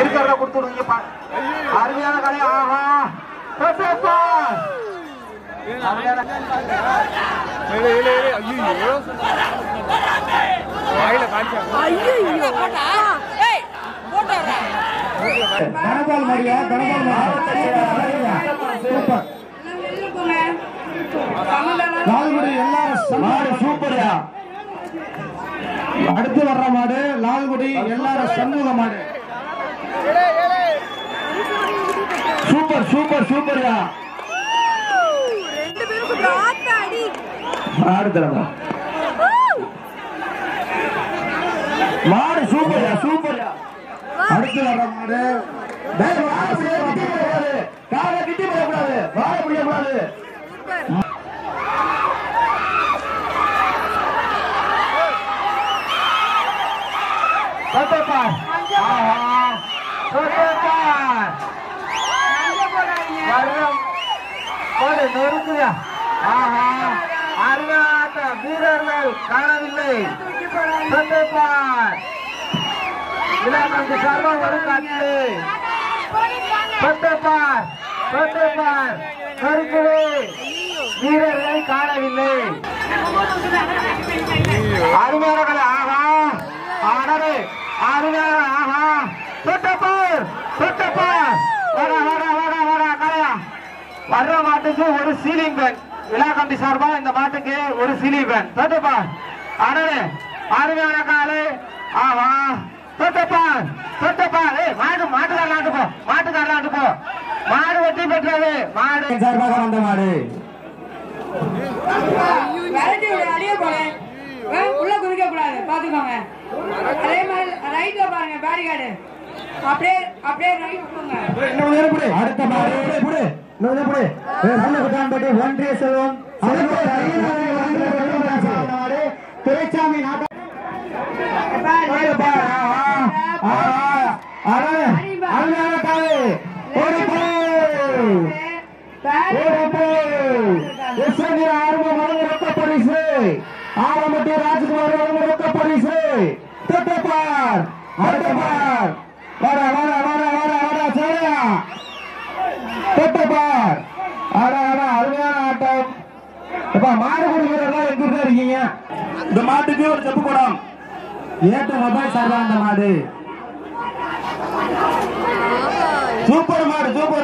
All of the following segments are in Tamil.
இருக்கிறத கொடுத்துடுங்க. அருமையான கலை. ஆஹா தனபால் மாடியா லால்குடி எல்லாரும் சூப்பர்யா. அடுத்து வர்ற மாடு லால்குடி எல்லாரும் சண்முக மாடு. சூப்பர் சூப்பர் சூப்பர்யா. மாடு சூப்பர்யா சூப்பர்யா. அடுத்து வர்ற மாடு காலை கிட்டி போடக்கூடாது, வாழ முடியக்கூடாது. நொறுக்குயா. அருமையாட்ட வீரர்கள் காணவில்லை. சர்வம் வரும் காட்டு வீரர்களை காணவில்லை. அருமையானவர்கள். ஆஹா ஆடரு அருமையான. ஆஹா தொட்டப்பார் வர்ற மாட்டுக்கு ஒரு சீலிங் பேன். விழா கம்பி சார்பா இந்த மாட்டுக்கு ஒரு சீலிங் பேன். தொட்டப்பார் அடரு அருமையான காலை. ஆஹா தொட்டப்பார் மாட்டுக்காரலாண்டு போ. மாடு வெற்றி பெற்றது. மாடு சார்பாக வந்த மாடு. உள்ள குதிக்க கூடாது, பாத்துக்கோங்க. அதே மாதிரி ரைட்ல பாருங்க பேரிகார்டு. அப்படியே ரைட் போங்க. அடுத்த மாடு ஒன்றிய செல்வம் துரைசாமி பரிசு ஆரம்பட்டி ராஜ்குமார் ரொக்க பரிசு. தொட்டப்பார் அடுத்தப்பார் வர சரியா. தொட்டப்பார் அருமையான ஆட்டம். மாடுபடி வீரர்கள் எங்க இருக்கீங்க? இந்த மாட்டுக்கு ஒரு செப்பு படம் ஏற்ற மொபைல் சார்பா அந்த மாடு. சூப்பர்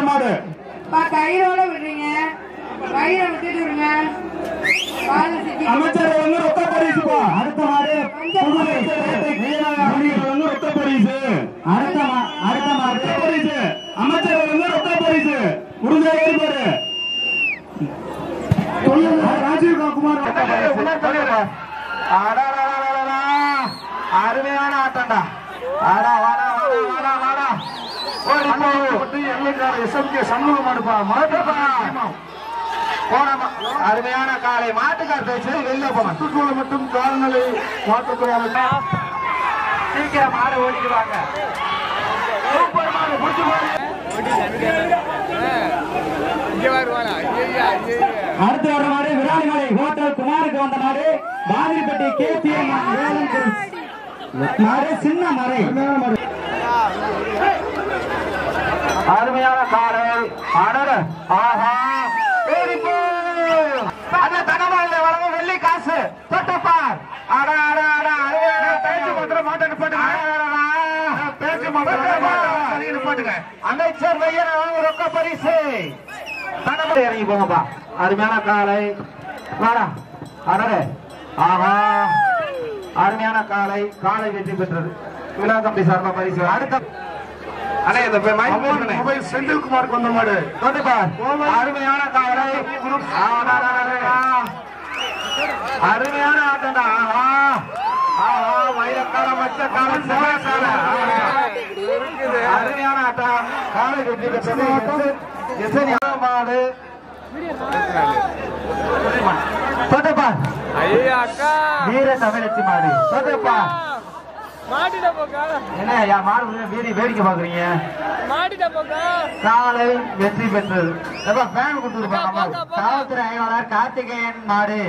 மாடு. கயிறோட விடுறீங்க, கயிறை விட்டுட்டு விடுங்க. அமைச்சர் ரொக்க பரிசு. அடுத்த மாடு ரொக்க பரிசு. அடுத்த மாடு பரிசு. அமைச்சர் ரொக்க பரிசு. ராஜீவ் குமார் அருமையான ஆட்டம்டா. அருமையான காலை. மாட்டுக்கார் பேச்சு வெளில போன சுற்றுலா மட்டும் கால்நடை மாற்றுத்துறை சீக்கிரம் மாடு ஓடிடுவாங்க. சூப்பர் மாடு பிடிச்சு அடுத்து வர மாடு விராலிமலை ஹோட்டல் குமாருக்கு வந்த மாடு. பாதிரிப்பட்டி KPM மாடு சின்ன மறை. அருமையான காரை. ஆடர். ஆஹா அந்த தனமால வளர்ந்து வெள்ளி காசு. தொட்டப்பார் அமைச்சர் வையர் ரொக்க பரிசு. இறங்கி போங்கப்பா. அருமையான காலை. ஆஹா அருமையான காலை. காலை வெற்றி பெற்றது. விழா கம்பி சார்பா பரிசு. அடுத்த செந்தில்குமாருக்கு வந்த மாடு. அருமையான காலை. அருமையான ஆட்டம்டா. மயிலக்கால மச்சக்கால செவ்வாய்க்கால அருமையான ஆட்டம். காலை வெற்றி பெற்றது. மாடு தொட்டப்பார் வீர தமிழச்சி மாடு சொல்றப்பா என்ன என் மாடு வேடிக்கை பாக்குறீங்க காலை வெற்றி பெற்றது ஃபேன் கொடுத்துருப்பாங்க காவல்துறை ஆய்வாளர் கார்த்திகேயன் மாடு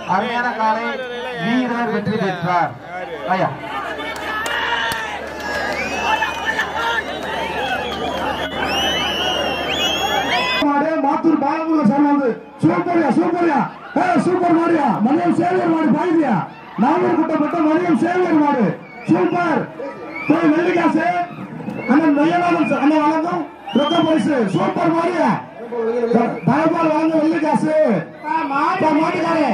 அருமையான காலை வீரர் வெற்றி பெற்றார் ஐயா மாத்தூர் பாலமுருக சொன்னது சூப்பரியா சூப்பரியா சூப்பர் மாடியா மணியம் சேவியர் மாடு பாய்தியா நாகூர் குட்டப்பட்ட மணியம் சேவியர் மாடு சூப்பர் போய் வெள்ளிக்காசு அண்ணன் நொய்யநாதன் அண்ணன் வழங்கும் ரொக்க பரிசு சூப்பர் மாடியா தலபால் வாங்க வெள்ளிக்காசு மாட்டுக்காரே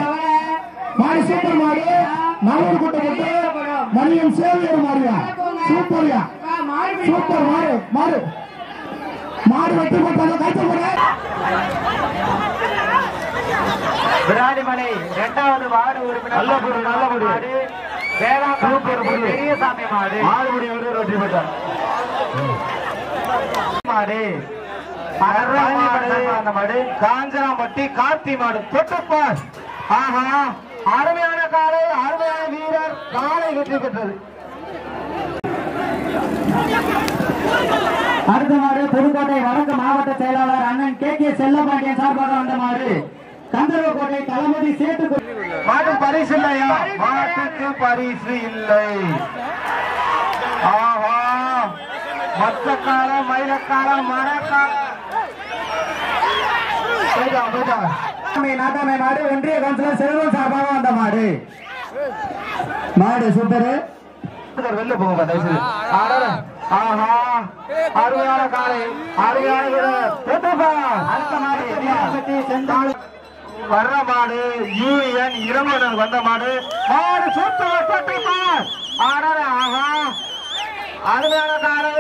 மாடு சூப்பர் மாடு நாகூர் குட்டப்பட்ட மணியம் சேவியர் மாடியா சூப்பரியா சூப்பர் மாடு மாடு மாடு வெற்றி போட்டாங்க கைத்து போட விராலிமலை இரண்டாவது வார்டு உறுப்பினர் நல்ல பெரியசாமி மாடு மாடுபடி வெற்றி பெற்றார் மாடு காஞ்சனாம்பட்டி கார்த்தி மாடு தொட்டுப்பார் ஆஹா அருமையான காலை அருமையான வீரர் காலை வெற்றி பெற்றது அடுத்த மாடு புதுக்கோட்டை வடக்கு மாவட்ட செயலாளர் அண்ணன் கே செல்லப்பாண்டியன் சார்பாக வந்த மாடு கந்தர்வக்கோட்டை தளபதி சேட்டு மாட்டு பரிசு இல்லையா மாட்டுக்கு பரிசு இல்லை ஆஹா மத்தக்கால மயிலக்கால மரக்கால நாட்டாமை மாடு ஒன்றிய கவுன்சிலர் செல்வம் சார்பாக வந்த மாடு மாடு சூப்பர் வெளில போங்க ஆஹா அருமையான காலை அருமையான அடுத்த மாடு வர்ற மாடு யூஎன் இரமணன் வந்த மாடு மாடு சுட்டு ஆஹா அருமையான காலை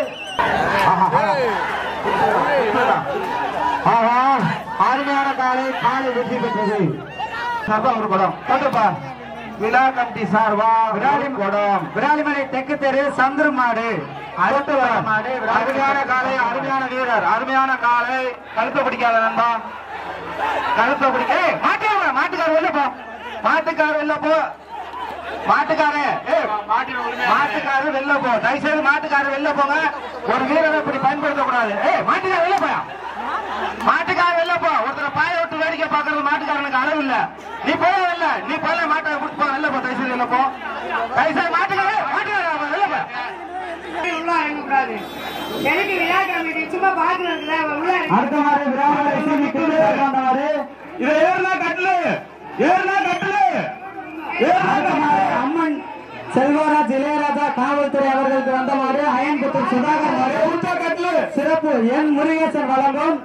ஆஹா அருமையான காலை காலை வெற்றி பெற்றது ஒரு படம் தொட்டுப்பா விழா கமிட்டி சார்பா விராலிமலை தெற்கு தெரு சந்திர மாடு அடுத்த மாடு அருமையான காலை அருமையான வீரர் அருமையான காலை கழுத்தை பிடிக்காத நண்பா கழுத்தை பிடிக்க மாட்டுக்கார வெளில போ மாட்டுக்கார வெளில போ மாட்டுக்காரு வெளில போ தயவுசெய்து மாட்டுக்கார வெளில போங்க ஒரு வீரரை இப்படி பயன்படுத்த கூடாது மாட்டுக்கார வெளில போயா மாட்டுக்கார வெளில போ ஒருத்தர் பாய விட்டு வேடிக்கை பாக்குறது மாட்டுக்காரனுக்கு அளவு இல்ல நீ போல நீ போல மாட்டை கொடுத்து போ வெளில போ தயவுசெய்து வெளில போ தயவுசெய்து மாட்டுக்கார வெளில போ எனக்கு விழா கமிட்டி சும்மா பாக்குறதுல அடுத்த மாடு இதை ஏறுனா கட்டலு அம்மன் செல்வராஜ் இளையராஜா காவல்துறை அவர்களுக்கு வந்த மாடு அயன்புத்தூர் சுதாகர் மாடு கட்டலு சிறப்பு என் முருகேசன் வழங்கும்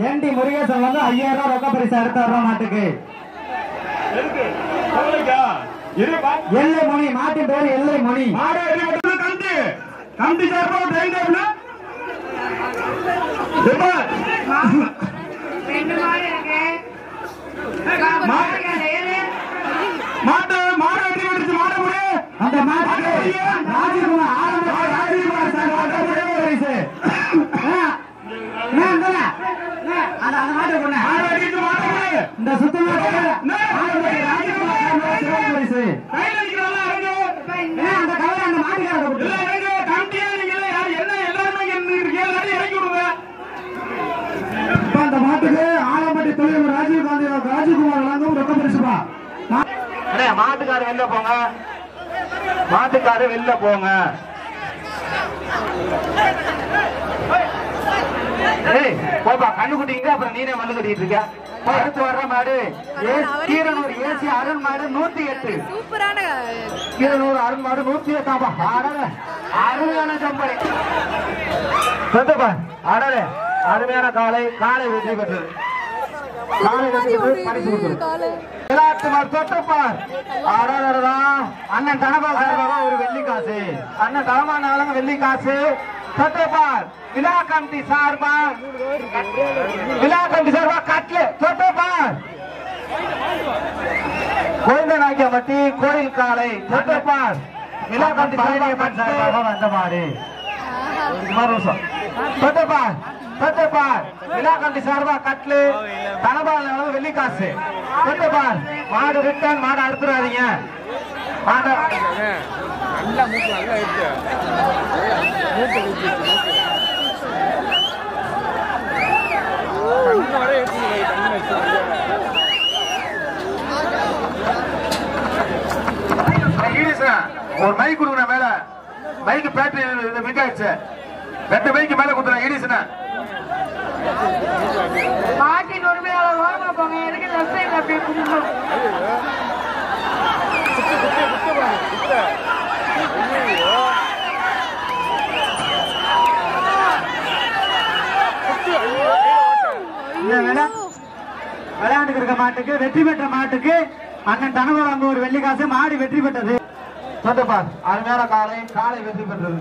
என்டி முருகேசன் வந்து 5000 ரொக்க பரிசு அடுத்த வர மாட்டுக்கு எல்லை மணி மாட்டின் பேர் எல்லை மணி கம்பி ரெண்டு மாடு இருக்கு அந்த மாட்டு ராஜகுமார் இந்த சுத்தமா அந்த கவலை அந்த மாட்டுக்கார அந்த மாட்டுக்கு ஆலம்பட்டி தொழில் ராஜீவ்குமார் வழங்கும் ரொக்க பரிசுப்பா மாட்டுக்கார வெளில போங்க மாட்டுக்கார வெளில போங்க போப்பா கண்ணுக்குட்டிங்க அப்புறம் நீனே மல்லு கட்டிட்டு இருக்க அடுத்து வர்ற மாடு கீரனூர் ஏசி அருண் மாடு 108 கீரனூர் அருண் மாடு 108 அருமையான ஜம்பரை அடலே அருமையான காலை காலை வெற்றி பெற்றது காலை வெற்றி பெற்று பரிசு கொடுத்தது அண்ணன் தனபா சார்பாக ஒரு வெள்ளி காசு அண்ணன் தனமான வெள்ளி காசு தொட்டப்பார் விழா கமிட்டி சார்பா கட்லு தொட்டப்பார் கோயிந்தநாயக்கம்பட்டி கோயில் காலை தொட்டப்பார் விழா கமிட்டி சார்பாக வந்த மாடு தொட்டப்பார் விழா கமிட்டி சார்பா கட்லு தனபால் அளவு வெள்ளிக்காசு பார். மாடு ரிட்டர்ன், மாடு அறுத்துறாதீங்க. மாடு நல்லா மூக்கு நல்லா இருக்கு. மூக்கு கண்ணு வர ஏற்றுங்க, கண்ணு வச்சு ஒரு மைக் கொடுக்குற மேல மைக் பேட்டரி மிக ஆயிடுச்சு. 2 மைக்கு மேல கொடுத்துறேன் ஈடிஸ்னா. மாட்டின் உரிமையாளர் ஓரமா போங்க. எனக்கு லெஃப்ட் சைடுல அப்படியே கும்பிடணும். விளையாண்டு இருக்க மாட்டுக்கு, வெற்றி பெற்ற மாட்டுக்கு அண்ணன் தனபால் அங்க ஒரு வெள்ளிக்காசு. மாடு வெற்றி பெற்றது. சொந்தப்பார் அருமையான காலை வெற்றி பெற்றது.